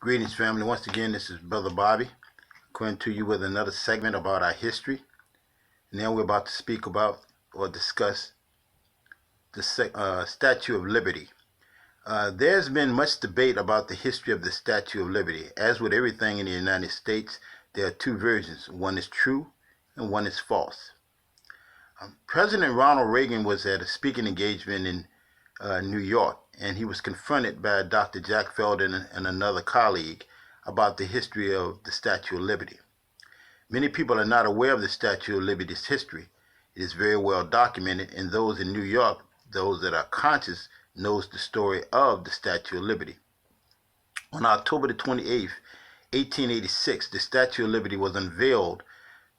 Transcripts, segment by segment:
Greetings, family. Once again, this is Brother Bobby coming to you with another segment about our history. Now we're about to speak about or discuss the Statue of Liberty. There's been much debate about the history of the Statue of Liberty. As with everything in the United States, there are two versions. One is true and one is false. President Ronald Reagan was at a speaking engagement in New York, and he was confronted by Dr. Jack Feldon and another colleague about the history of the Statue of Liberty. Many people are not aware of the Statue of Liberty's history. It is very well documented, and those in New York, those that are conscious, knows the story of the Statue of Liberty. On October the 28th, 1886, the Statue of Liberty was unveiled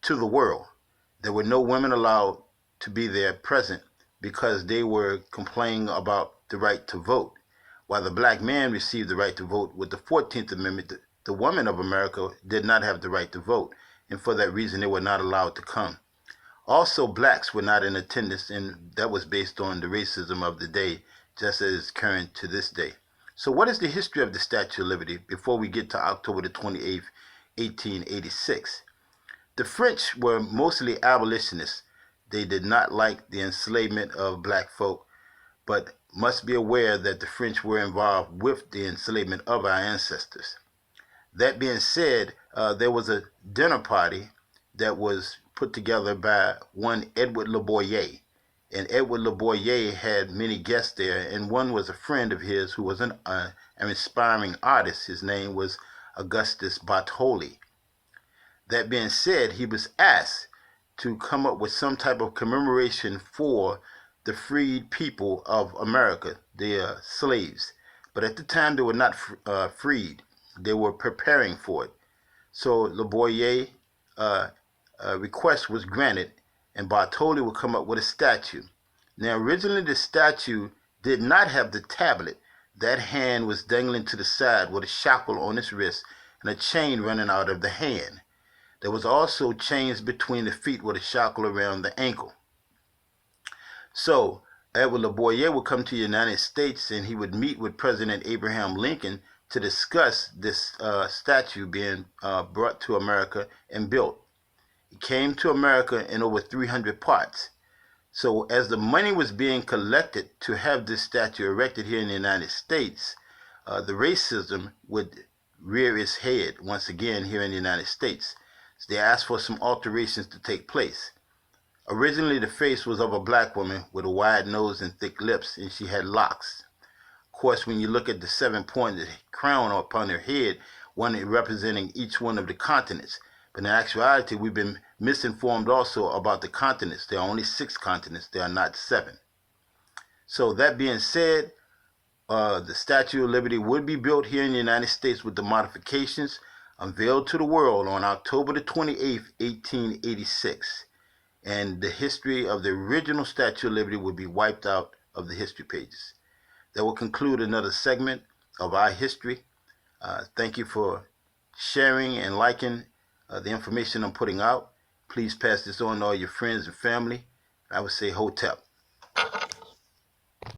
to the world. There were no women allowed to be there present because they were complaining about the right to vote. While the black man received the right to vote with the 14th Amendment, the women of America did not have the right to vote, and for that reason they were not allowed to come. Also, blacks were not in attendance, and that was based on the racism of the day, just as is current to this day. So what is the history of the Statue of Liberty before we get to October the 28th, 1886? The French were mostly abolitionists. They did not like the enslavement of black folk, but must be aware that the French were involved with the enslavement of our ancestors. That being said, there was a dinner party that was put together by one Edward Le Boyer. And Edward Le Boyer had many guests there, and one was a friend of his who was an inspiring artist. His name was Augustus Bartholdi. That being said, he was asked to come up with some type of commemoration for the freed people of America, the slaves. But at the time, they were not freed. They were preparing for it. So Le Boyer's request was granted, and Bartholdi would come up with a statue. Now, originally, the statue did not have the tablet. That hand was dangling to the side with a shackle on its wrist and a chain running out of the hand. There was also chains between the feet with a shackle around the ankle. So Edward Le Boyer would come to the United States, and he would meet with President Abraham Lincoln to discuss this statue being brought to America and built. It came to America in over 300 parts. So as the money was being collected to have this statue erected here in the United States, the racism would rear its head once again here in the United States. So they asked for some alterations to take place. Originally, the face was of a black woman with a wide nose and thick lips, and she had locks. Of course, when you look at the 7-pointed crown upon her head, one representing each one of the continents. But in actuality, we've been misinformed also about the continents. There are only 6 continents. There are not 7. So that being said, the Statue of Liberty would be built here in the United States with the modifications unveiled to the world on October the 28th, 1886. And the history of the original Statue of Liberty would be wiped out of the history pages. That will conclude another segment of our history. Thank you for sharing and liking the information I'm putting out. Please pass this on to all your friends and family. I would say Hotep.